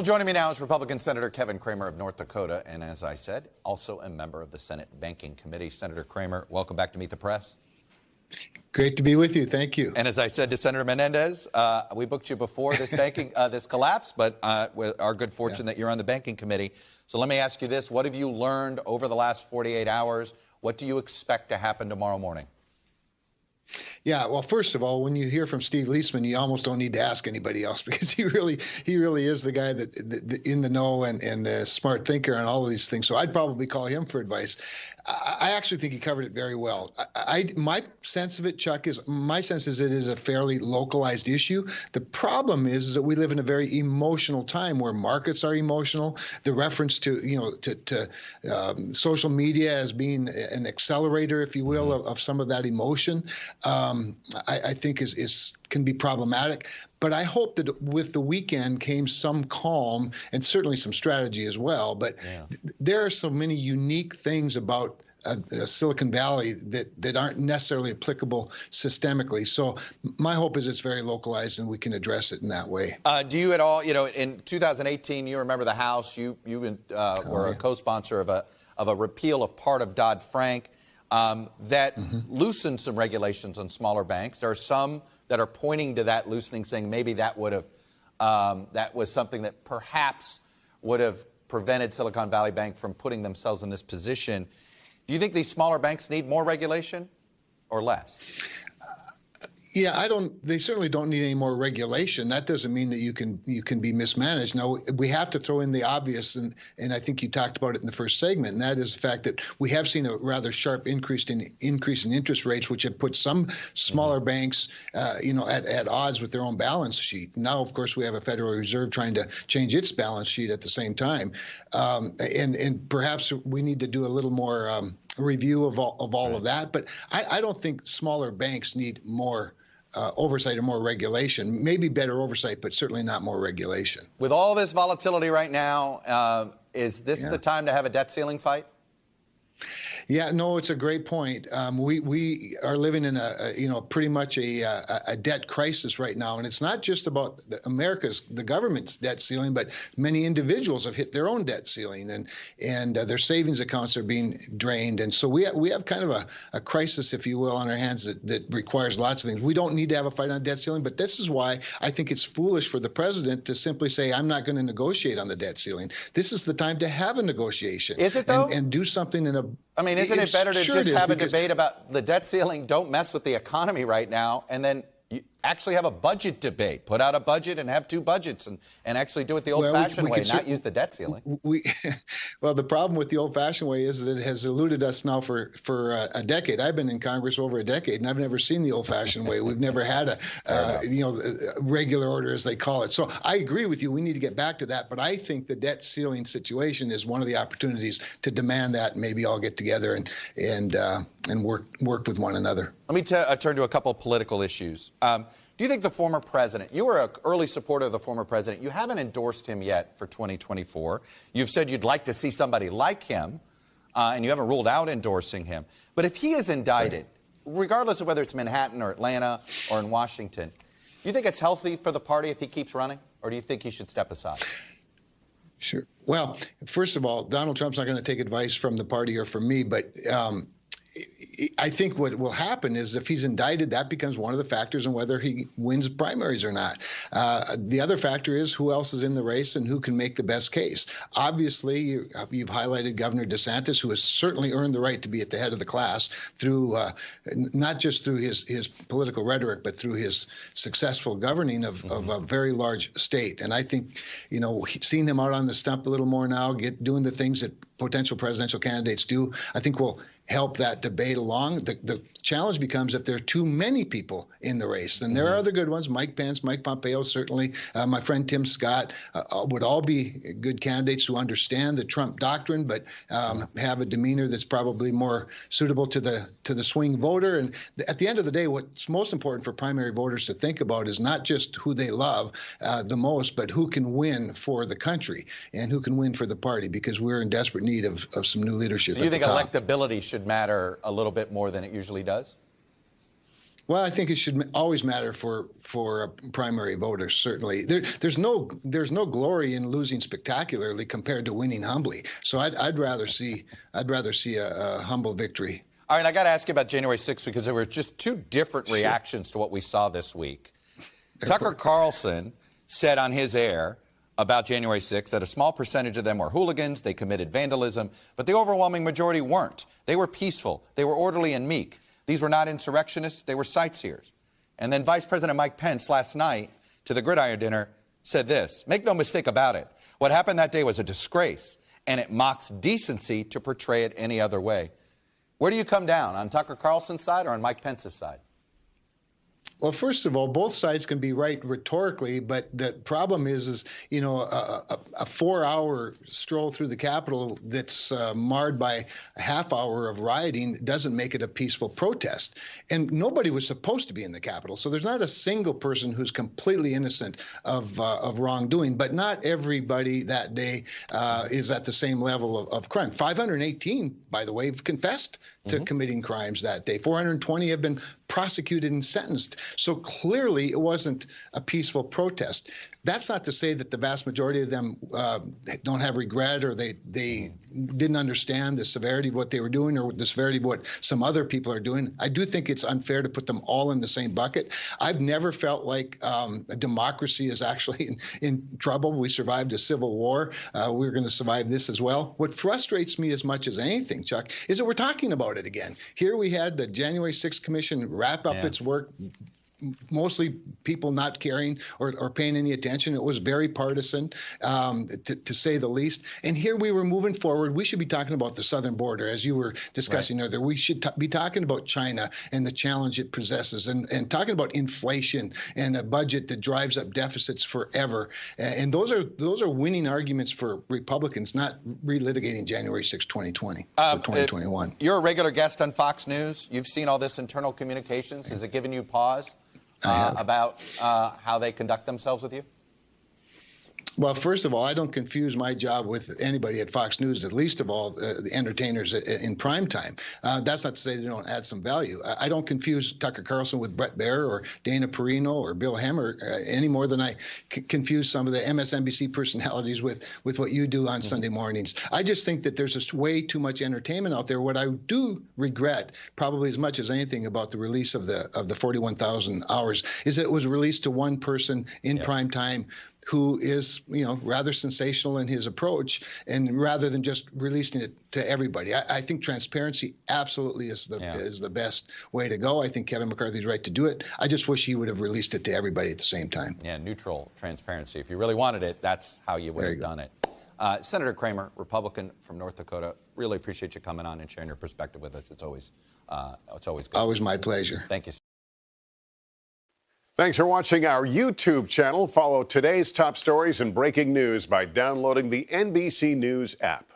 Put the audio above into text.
Joining me now is Republican Senator Kevin Cramer of North Dakota, and as I said, also a member of the Senate Banking Committee. Senator Cramer, welcome back to Meet the Press. Great to be with you. Thank you. And as I said to Senator Menendez, we booked you before this this collapse, but with our good fortune that you're on the Banking Committee. So let me ask you this. What have you learned over the last 48 hours? What do you expect to happen tomorrow morning? Yeah, well, first of all, when you hear from Steve Leisman, you almost don't need to ask anybody else because he really is the guy that in the know and a smart thinker on all of these things. So I'd probably call him for advice. I actually think he covered it very well. My sense of it, Chuck, is it is a fairly localized issue. The problem is that we live in a very emotional time where markets are emotional. The reference to social media as being an accelerator, if you will, of some of that emotion. I think can be problematic. But I hope that with the weekend came some calm and certainly some strategy as well. But there are so many unique things about Silicon Valley that aren't necessarily applicable systemically. So my hope is it's very localized and we can address it in that way. Do you at all, in 2018, you remember the House, you were a co-sponsor of a repeal of part of Dodd-Frank. That loosened some regulations on smaller banks. There are some that are pointing to that loosening, saying maybe that would have that was something that perhaps would have prevented Silicon Valley Bank from putting themselves in this position. Do you think these smaller banks need more regulation or less? Yeah, they certainly don't need any more regulation. That doesn't mean that you can be mismanaged. No, we have to throw in the obvious, and I think you talked about it in the first segment, and that is the fact that we have seen a rather sharp increase in interest rates, which have put some smaller banks, at odds with their own balance sheet. Now, of course, we have a Federal Reserve trying to change its balance sheet at the same time, and perhaps we need to do a little more review of all of that. But I don't think smaller banks need more oversight or more regulation. Maybe better oversight, but certainly not more regulation. With all this volatility right now, is this the time to have a debt ceiling fight? Yeah, no, it's a great point. We are living in pretty much a debt crisis right now, and it's not just about the government's debt ceiling, but many individuals have hit their own debt ceiling, and their savings accounts are being drained, and so we have kind of a crisis, if you will, on our hands that requires lots of things. We don't need to have a fight on debt ceiling, but this is why I think it's foolish for the president to simply say, "I'm not going to negotiate on the debt ceiling." This is the time to have a negotiation. Is it though? And do something in a. I mean, isn't it better to just have a debate about the debt ceiling? Don't mess with the economy right now, and then you actually have a budget debate. Put out a budget and have two budgets and actually do it the old-fashioned way, not use the debt ceiling. Well, the problem with the old-fashioned way is that it has eluded us now for a decade. I've been in Congress over a decade, and I've never seen the old-fashioned way. We've never had a regular order, as they call it. So I agree with you. We need to get back to that. But I think the debt ceiling situation is one of the opportunities to demand that. Maybe all get together and work with one another. Let me turn to a couple of political issues. Do you think the former president, you were an early supporter of the former president, you haven't endorsed him yet for 2024. You've said you'd like to see somebody like him, and you haven't ruled out endorsing him. But if he is indicted, regardless of whether it's Manhattan or Atlanta or in Washington, do you think it's healthy for the party if he keeps running, or do you think he should step aside? Sure. Well, first of all, Donald Trump's not going to take advice from the party or from me, but I think what will happen is if he's indicted, that becomes one of the factors in whether he wins primaries or not. The other factor is who else is in the race and who can make the best case. Obviously, you've highlighted Governor DeSantis, who has certainly earned the right to be at the head of the class through not just through his political rhetoric, but through his successful governing of a very large state. And I think, seeing him out on the stump a little more now, doing the things that potential presidential candidates do, I think will help that debate along. The challenge becomes if there are too many people in the race. And there are other good ones, Mike Pence, Mike Pompeo, certainly, my friend Tim Scott, would all be good candidates who understand the Trump doctrine, but have a demeanor that's probably more suitable to the swing voter. And at the end of the day, what's most important for primary voters to think about is not just who they love the most, but who can win for the country and who can win for the party, because we're in desperate need of some new leadership. So you think electability should matter a little bit more than it usually does? Well, I think it should always matter for primary voters. Certainly, there's no glory in losing spectacularly compared to winning humbly. So I'd rather see a humble victory. All right, I got to ask you about January 6th because there were just two different reactions to what we saw this week. Tucker Carlson said on his air about January 6th that a small percentage of them were hooligans, they committed vandalism, but the overwhelming majority weren't. They were peaceful, they were orderly and meek. These were not insurrectionists, they were sightseers. And then Vice President Mike Pence last night to the Gridiron Dinner said this: make no mistake about it, what happened that day was a disgrace, and it mocks decency to portray it any other way. Where do you come down, on Tucker Carlson's side or on Mike Pence's side? Well, first of all, both sides can be right rhetorically, but the problem is a 4-hour stroll through the Capitol that's marred by a half hour of rioting doesn't make it a peaceful protest. And nobody was supposed to be in the Capitol, so there's not a single person who's completely innocent of wrongdoing. But not everybody that day is at the same level of crime. 518, by the way, have confessed to committing crimes that day. 420 have been prosecuted and sentenced. So clearly it wasn't a peaceful protest. That's not to say that the vast majority of them don't have regret or they didn't understand the severity of what they were doing or the severity of what some other people are doing. I do think it's unfair to put them all in the same bucket. I've never felt like a democracy is actually in trouble. We survived a civil war. We're going to survive this as well. What frustrates me as much as anything, Chuck, is that we're talking about it again. Here we had the January 6th Commission wrap up its work, mostly people not caring or paying any attention. It was very partisan, to say the least. And here we were moving forward. We should be talking about the southern border, as you were discussing earlier. We should be talking about China and the challenge it possesses, and talking about inflation and a budget that drives up deficits forever. And those are winning arguments for Republicans, not relitigating January 6, 2020 or 2021. You're a regular guest on Fox News. You've seen all this internal communications. Has it given you pause about how they conduct themselves with you? Well, first of all, I don't confuse my job with anybody at Fox News, at least of all the entertainers in prime time. That's not to say they don't add some value. I don't confuse Tucker Carlson with Bret Baier or Dana Perino or Bill Hemmer any more than I confuse some of the MSNBC personalities with what you do on Sunday mornings. I just think that there's just way too much entertainment out there. What I do regret, probably as much as anything, about the release of the 41,000 hours is that it was released to one person in prime time who is, rather sensational in his approach, and rather than just releasing it to everybody. I think transparency absolutely is the best way to go. I think Kevin McCarthy's right to do it. I just wish he would have released it to everybody at the same time. Yeah, neutral transparency. If you really wanted it, that's how you would have done it. Senator Cramer, Republican from North Dakota, really appreciate you coming on and sharing your perspective with us. It's always good. Always my pleasure. Thank you. Thanks for watching our YouTube channel. Follow today's top stories and breaking news by downloading the NBC News app.